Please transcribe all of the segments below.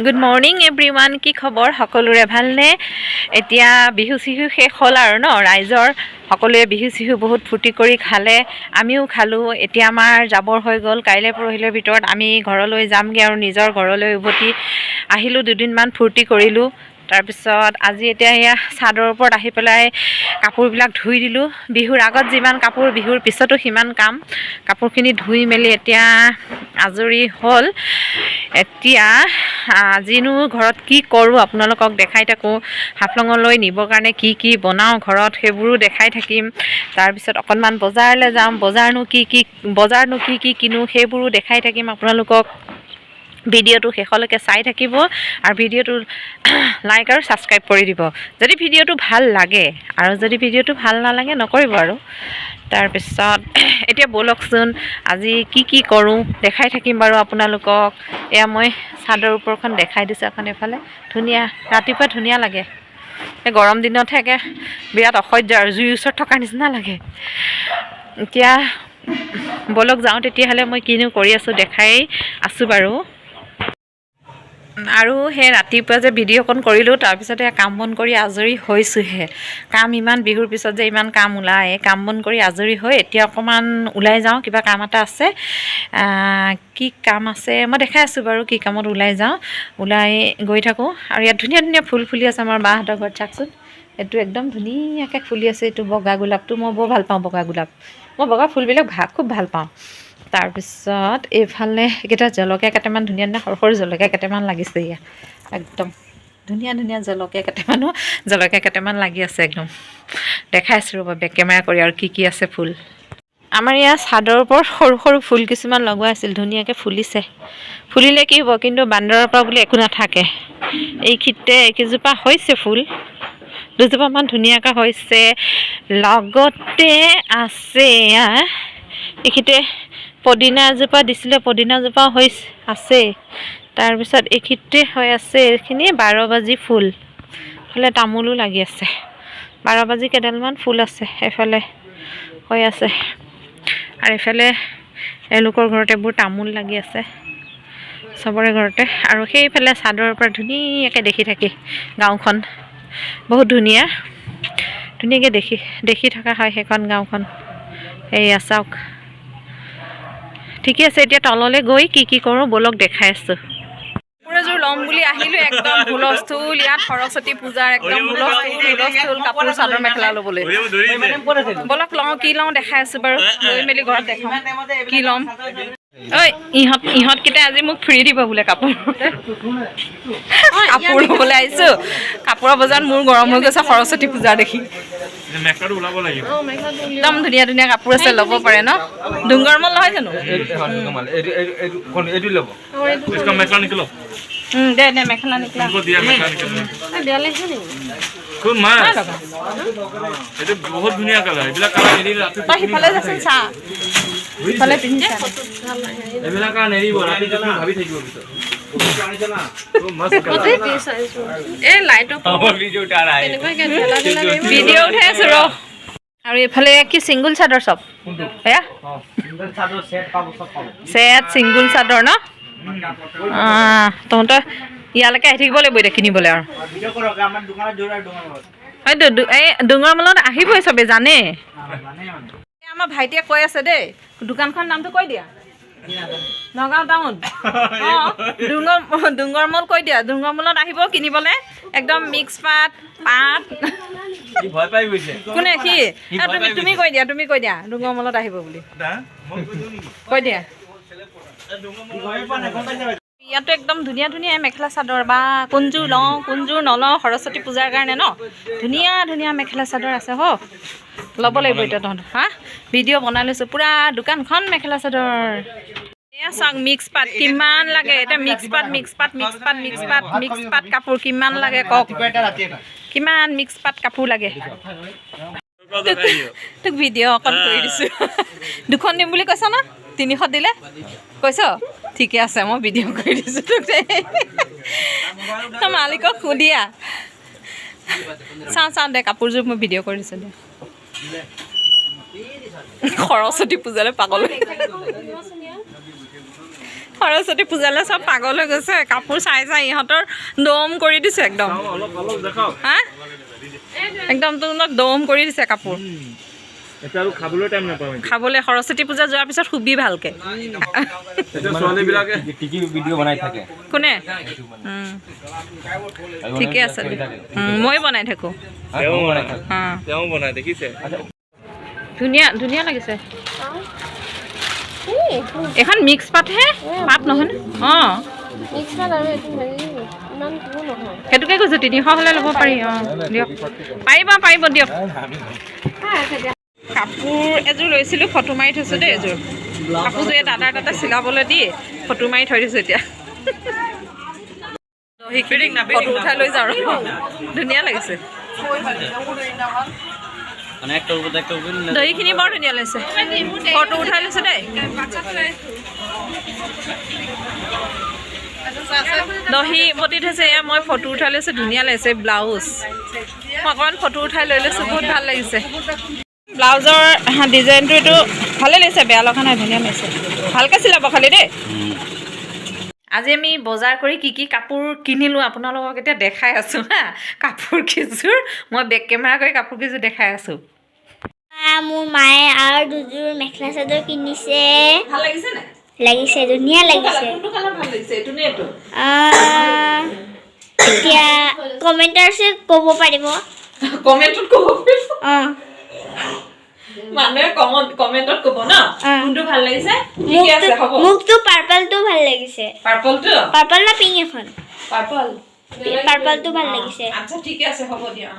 Good morning everyone. কি খবৰ সকলোৰে ভালনে? এতিয়া বিহু চিহু শেষ হ'ল আৰু ন, ৰাইজৰ সকলোৱে বিহু চিহু বহুত ফূৰ্তি কৰি খালে, আমিও খালোঁ। এতিয়া আমাৰ যাবৰ হৈ গ'ল। কাইলৈ পৰহিলৈৰ ভিতৰত আমি ঘৰলৈ যামগৈ আৰু নিজৰ ঘৰলৈ উভতি আহিলোঁ। দুদিনমান ফূৰ্তি কৰিলোঁ। তাৰপিছত আজি এতিয়া এয়া চাদৰ ওপৰত আহি পেলাই কাপোৰবিলাক ধুই দিলোঁ। বিহুৰ আগত যিমান কাপোৰ, বিহুৰ পিছতো সিমান কাম। কাপোৰখিনি ধুই মেলি এতিয়া আজৰি হ'ল। এতিয়া আজিনো ঘৰত কি কৰোঁ আপোনালোকক দেখাই থাকোঁ। হাফলঙলৈ নিবৰ কাৰণে কি বনাওঁ ঘৰত সেইবোৰো দেখাই থাকিম। তাৰপিছত অকণমান বজাৰলৈ যাম, বজাৰনো কি কিনো সেইবোৰো দেখাই থাকিম আপোনালোকক। ভিডিঅ'টো শেষলৈকে চাই থাকিব আৰু ভিডিঅ'টো লাইক আৰু ছাবস্ক্ৰাইব কৰি দিব যদি ভিডিঅ'টো ভাল লাগে, আৰু যদি ভিডিঅ'টো ভাল নালাগে নকৰিব আৰু। তাৰপিছত এতিয়া ব'লকচোন আজি কি কৰোঁ দেখাই থাকিম বাৰু আপোনালোকক। এয়া মই চাদৰ ওপৰখন দেখাই দিছোঁ এখন, এইফালে ধুনীয়া, ৰাতিপুৱা ধুনীয়া লাগে। এই গৰম দিনতহে একে বিৰাট অসহ্য আৰু জুইৰ ওচৰত থকা নিচিনা লাগে। এতিয়া ব'লক যাওঁ তেতিয়াহ'লে। মই কিনো কৰি আছোঁ দেখাই আছোঁ বাৰু। আৰু সেই ৰাতিপুৱা যে ভিডিঅ'কণ কৰিলোঁ, তাৰপিছতে কাম বন কৰি আজৰি হৈছোঁহে। কাম ইমান, বিহুৰ পিছত যে ইমান কাম ওলায়। কাম বন কৰি আজৰি হৈ এতিয়া অকণমান ওলাই যাওঁ, কিবা কাম এটা আছে। কি কাম আছে মই দেখাই আছোঁ বাৰু। কি কামত ওলাই যাওঁ, ওলাই গৈ থাকোঁ। আৰু ইয়াত ধুনীয়া ধুনীয়া ফুল ফুলি আছে আমাৰ বাহঁতৰ ঘৰত। চাওকচোন, এইটো একদম ধুনীয়াকৈ ফুলি আছে। এইটো বগা গোলাপটো মই বৰ ভাল পাওঁ। বগা গোলাপ, মই বগা ফুলবিলাক খুব ভাল পাওঁ। তাৰপিছত এইফালে এইকেইটা জলকীয়া কেইটামান, ধুনীয়া ধুনীয়া সৰু সৰু জলকীয়া কেইটামান লাগিছে। ইয়াত একদম ধুনীয়া ধুনীয়া জলকীয়া কেইটামান লাগি আছে। একদম দেখাই আছোঁ ৰ'ব বেক কেমেৰা কৰি আৰু কি আছে ফুল। আমাৰ ইয়াত চাদৰ ওপৰত সৰু সৰু ফুল কিছুমান লগোৱা আছিল, ধুনীয়াকৈ ফুলিছে। ফুলিলে কি হ'ব, কিন্তু বান্দৰৰ পৰা বুলি একো নাথাকে। এইখিনিতে এইকেইজোপা হৈছে ফুল, দুজোপামান ধুনীয়াকৈ হৈছে। লগতে আছে এইখিনিতে পদিনা এজোপা দিছিলে, পদিনাজোপা আছে। তাৰপিছত এইখিনিতে হৈ আছে এইখিনি 12 বাজি ফুল। এইফালে তামোলো লাগি আছে, 12 বাজি কেইডালমান ফুল আছে এইফালে হৈ আছে। আৰু এইফালে এওঁলোকৰ ঘৰতে এইবোৰ তামোল লাগি আছে, চবৰে ঘৰতে। আৰু সেইফালে চাদৰৰ পৰা ধুনীয়াকৈ দেখি থাকি গাঁওখন বহুত ধুনীয়াকৈ দেখি থকা হয় সেইখন গাঁওখন। এইয়া চাওক, ঠিকে আছে। এতিয়া তললৈ গৈ কি কৰোঁ ব'লক দেখাই আছোঁ। কাপোৰ এযোৰ ল'ম বুলি আহিলোঁ, একদম হুলস্থুল। ইয়াত সৰস্বতী পূজাৰ একদম হুলস্থুল কাপোৰ চাদৰ মেখেলা ল'বলৈ। ব'লক লওঁ, কি লওঁ দেখাই আছোঁ বাৰু। লৈ মেলি ঘৰত দেখাম কি ল'ম। ঐ ইহঁতকেইটা আজি মোক ফ্ৰী দিব বোলে কাপোৰ ল'বলৈ আহিছোঁ। কাপোৰৰ বজাৰত মোৰ গৰম হৈ গৈছে সৰস্বতী পূজা দেখি। একদম ধুনীয়া ধুনীয়া কাপোৰ আছে, ল'ব পাৰে ন। ডুংগৰমল নহয় জানো? দে মেখেলা নিকলা বহুত ধুনীয়া কালাৰ। এইবিলাক কালাৰ নিদিলে সিফালে যাচোন চা, সিফালে পিন্ধি এইবিলাক কালাৰ নেৰিব, ৰাতি তুমি ভাবি থাকিব পিছত। এই লাইটৰ ভিডিঅ' উঠাই আছোঁ ৰ। আৰু এইফালে কি চিংগুল চাদৰ চব, এয়া চেট চিংগুল চাদৰ ন। তহঁতৰ ইয়ালৈকে আহি থাকিব লাগিব এতিয়া কিনিবলৈ। আৰু হয়তো এই ডুঙৰমলত আহিবই, চবেই জানে। আমাৰ ভাইটিয়ে কৈ আছে দেই, দোকানখন নামটো কৈ দিয়া। নগাঁও টাউন। ডুংগৰমল কৈ দিয়া। ডুংগৰমলত আহিব কিনিবলৈ। একদম মিক্স পাট কোনে সি তুমি কৈ দিয়া ডুংগৰমলত আহিব বুলি কৈ দিয়া। ইয়াতো একদম ধুনীয়া ধুনীয়া মেখেলা চাদৰ। বা কোনযোৰ লওঁ কোনযোৰ নলওঁ সৰস্বতী পূজাৰ কাৰণে ন। ধুনীয়া ধুনীয়া মেখেলা চাদৰ আছে হ, ল'ব লাগিব এতিয়া তহঁতৰ। ভিডিঅ' বনাই লৈছোঁ পুৰা দোকানখন মেখেলা চাদৰ। এয়া চাওক মিক্স পাট কিমান লাগে। এতিয়া মিক্স পাট কাপোৰ কিমান লাগে কওক। কিমান মিক্স পাট কাপোৰ লাগে। তোক ভিডিঅ' অকণ কৰি দিছোঁ। 2খন দিম বুলি কৈছ ন, 300 দিলে কৈছ। ঠিকে আছে, মই ভিডিঅ' কৰি দিছোঁ তোক। তই মালিকক সুধিয়া চাওঁ দে কাপোৰযোৰ মই ভিডিঅ' কৰি দিছোঁ দে। সৰস্বতী পূজালৈ পাগল সৰস্বতী পূজালৈ চব পাগল হৈ গৈছে কাপোৰ চাই চাই ইহঁতৰ দম কৰি দিছে একদম অলপ অলপ দেখাওক হা একদম তোমাক দম কৰি দিছে কাপোৰ এটা আৰু খাবলৈ টাইম নাপাওঁ খাবলৈ সৰস্বতী পূজা যোৱাৰ পিছত শুবি ভালকে এতিয়া ছোৱালীবিলাকে টিকি ভিডিঅ' বনাই থাকে কোনে ঠিকে আছে মই বনাই থাকোঁ তেওঁ বনাই দেখিছে ধুনীয়া ধুনীয়া লাগিছে এখন মিক্স পাতহে পাত নহয় অঁ সেইটোকে কৈছোঁ 300 হ'লে ল'ব পাৰি অঁ দিয়ক পাৰিব দিয়ক কাপোৰ এযোৰ লৈছিলোঁ ফটো মাৰি থৈছোঁ দেই এযোৰ কাপোৰযোৰ এই দাদাৰ তাতে চিলাবলৈ দি ফটো মাৰি থৈ দিছোঁ এতিয়া ফটো উঠাই লৈ যাওঁ আৰু ধুনীয়া লাগিছে দহিখিনি বৰ ধুনীয়া লাগিছে ফটো উঠাই লৈছে দেই দহি বটি থৈছে এয়া মই ফটো উঠাই লৈছোঁ ধুনীয়া লাগিছে ব্লাউজ মই অকণমান ফটো উঠাই লৈ লৈছোঁ বহুত ভাল লাগিছে ব্লাউজৰ ডিজাইনটো এইটো ভালে লাগিছে বেয়া লগা নাই ধুনীয়া লাগিছে ভালকৈ চিলাব খালি দেই আজি আমি বজাৰ কৰি কি কাপোৰ কিনিলোঁ আপোনালোকক এতিয়া দেখাই আছোঁ হা কাপোৰ কেইযোৰ মই বেক কেমেৰা কৰি কাপোৰ কেইযোৰ দেখাই আছোঁ মোৰ মায়ে আৰু দুযোৰ মেখেলা চাদৰ কিনিছে ভাল লাগিছে নে লাগিছে ধুনীয়া লাগিছে কোনটো কালাৰ ভাল লাগিছে এইটো নে এইটো এতিয়া কমেণ্টাৰ্ছে ক'ব পাৰিব কমেণ্টত ক'ব পাৰিব অঁ মানুহে কমেণ্টত ক'ব ন কোনটো ভাল লাগিছে ঠিকে আছে হ'ব মোকতো পাৰ্পলটো ভাল লাগিছে পাৰ্পলটো পাৰ্পল না পিংক এখন পাৰ্পলটো ভাল লাগিছে আচ্ছা ঠিকে আছে হ'ব দিয়া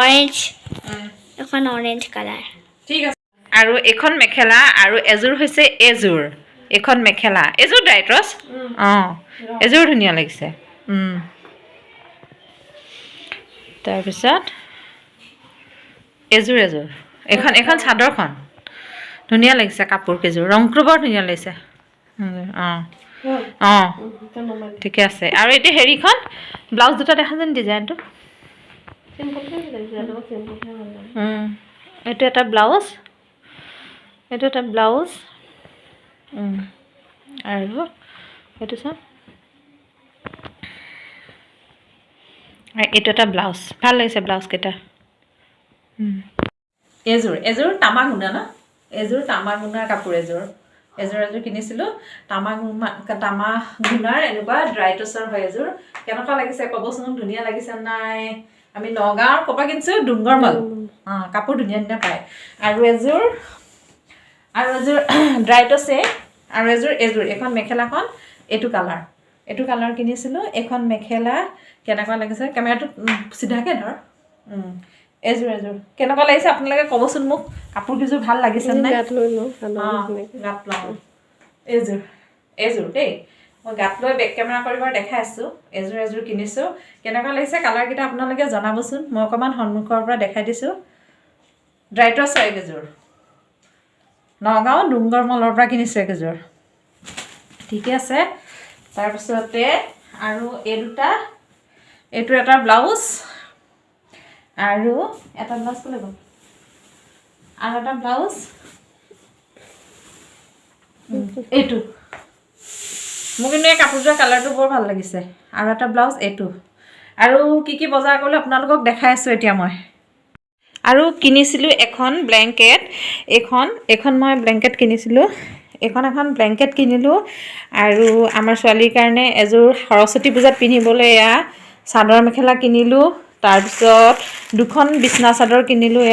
অৰেঞ্জ এখন অৰেঞ্জ কালাৰ ঠিক আছে আৰু এখন মেখেলা আৰু এযোৰ হৈছে এযোৰ এখন মেখেলা এযোৰ ডাইট্ৰছ অঁ এযোৰ ধুনীয়া লাগিছে তাৰপিছত এযোৰ এখন চাদৰখন ধুনীয়া লাগিছে কাপোৰ কেইযোৰ ৰংটো বৰ ধুনীয়া লাগিছে অঁ ঠিকে আছে আৰু এতিয়া হেৰিখন ব্লাউজ দুটা দেখা যেন ডিজাইনটো এইটো এটা ব্লাউজ আৰু এইটো চাওঁ এইটো এটা ব্লাউজ ভাল লাগিছে ব্লাউজকেইটা এযোৰ তামাগুণা ন এযোৰ তামাগুণাৰ কাপোৰ এযোৰ কিনিছিলোঁ তামাগুণাৰ এনেকুৱা ড্ৰাই টচৰ হয় এযোৰ কেনেকুৱা লাগিছে ক'বচোন ধুনীয়া লাগিছে নাই আমি নগাঁৱৰ ক'ৰপৰা কিনিছোঁ ডুংগৰমল কাপোৰ ধুনীয়া পায় আৰু এযোৰ ড্ৰাই টচে আৰু এযোৰ এখন মেখেলাখন এইটো কালাৰ কিনিছিলোঁ এখন মেখেলা কেনেকুৱা লাগিছে কেমেৰাটো চিধাকৈ ধৰ এযোৰ কেনেকুৱা লাগিছে আপোনালোকে ক'বচোন মোক কাপোৰ কেইযোৰ ভাল লাগিছে নাই গাত লওঁ এযোৰ দেই মই গাত লৈ বেক কেমেৰা কৰি বাৰু দেখাই আছোঁ এযোৰ কিনিছোঁ কেনেকুৱা লাগিছে কালাৰকেইটা আপোনালোকে জনাবচোন মই অকণমান সন্মুখৰ পৰা দেখাই দিছোঁ ড্ৰাই টচ হয় একেযোৰ নগাঁও ডুংগৰমলৰ পৰা কিনিছোঁ একেযোৰ ঠিকে আছে তাৰপিছতে আৰু এইটো এটা ব্লাউজ আৰু এটা ব্লাউজ ক'লে গ'ল আৰু এটা ব্লাউজ এইটো মোক কিন্তু এই কাপোৰযোৰৰ কালাৰটো বৰ ভাল লাগিছে আৰু এটা ব্লাউজ এইটো আৰু কি বজাৰ কৰিলোঁ আপোনালোকক দেখাই আছোঁ এতিয়া মই আৰু কিনিছিলোঁ এখন ব্লেংকেট এইখন মই ব্লেংকেট কিনিছিলোঁ এখন ব্লেংকেট কিনিলোঁ আৰু আমাৰ ছোৱালীৰ কাৰণে এযোৰ সৰস্বতী পূজাত পিন্ধিবলৈ এয়া চাদৰ মেখেলা কিনিলোঁ তাৰপিছত দুখন বিছনা চাদৰ কিনিলোঁ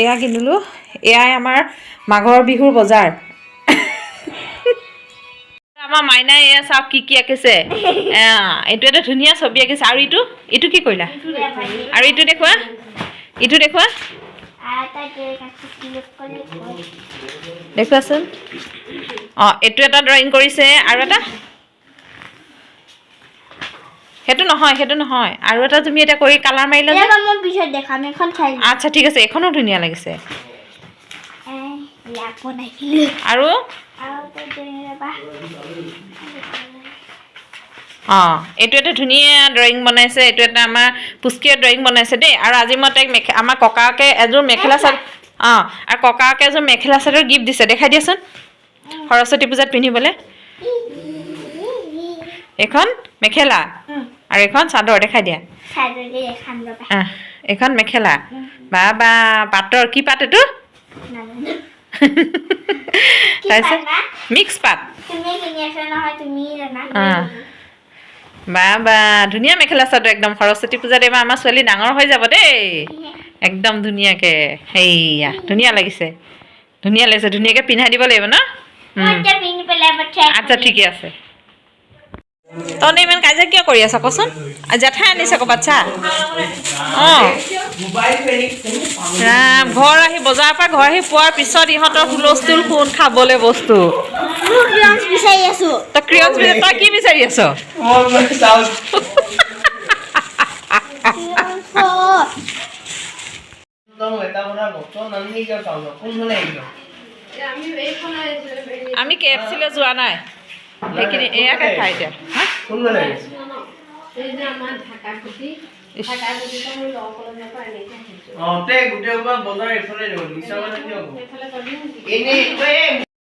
এয়া কিনিলোঁ এয়াই আমাৰ মাঘৰ বিহুৰ বজাৰ আমাৰ মাইনাই এয়া চাওক কি আঁকিছে এইটো এটা ধুনীয়া ছবি আঁকিছে আৰু ইটো কি কৰিলা আৰু ইটো দেখুওৱা দেখুৱাচোন এইটো এটা ড্ৰয়িং কৰিছে আৰু এটা সেইটো নহয় আৰু এটা তুমি এটা কৰি কালাৰ মাৰিলা যে মই পিছত দেখাম এখন চাই আচ্ছা ঠিক আছে এখনো ধুনীয়া লাগিছে আৰু এইটো এটা ধুনীয়া ড্ৰয়িং বনাইছে এইটো এটা আমাৰ পুষ্কিয়ে ড্ৰয়িং বনাইছে দেই আৰু আজি মই তাইক আমাৰ ককাকে এযোৰ মেখেলা চাদৰ আৰু ককাকে এযোৰ মেখেলা চাদৰ গিফ্ট দিছে দেখাই দিয়াচোন সৰস্বতী পূজাত পিন্ধিবলৈ এইখন মেখেলা আৰু এইখন চাদৰ দেখাই দিয়া চাদৰকে দেখাম ৰ'বা এইখন মেখেলা বা পাটৰ কি পাত এইটো নাজানো তাৰপিছত মিক্স পাত তুমি কিনি আছা নহয় তুমি জানা বা ধুনীয়া মেখেলা চাদৰ একদম সৰস্বতী পূজাত এইবাৰ আমাৰ ছোৱালী ডাঙৰ হৈ যাব দেই একদম ধুনীয়াকে সেইয়া ধুনীয়া লাগিছে ধুনীয়াকে পিন্ধাই দিব লাগিব ন মই এতিয়া পিন্ধি পেলাই পঠিয়াই আচ্ছা ঠিকে আছে তহঁতে ইমান কাজিয়া কিয় কৰি আছ কচোন জেঠাই আনিছে ক'ৰবাত চা অঁ ৰাম ঘৰ আহি বজাৰৰ পৰা ঘৰ আহি পোৱাৰ পিছত ইহঁতৰ হুলস্থুল শুন খাবলৈ বস্তু মোৰ ক্ৰিয়ন্স বিচাৰি আছো তই ক্ৰিয়ন্স তই কি বিচাৰি আছ আমি KFC-লৈ যোৱা নাই সেইখিনি এয়াকে খাই এতিয়া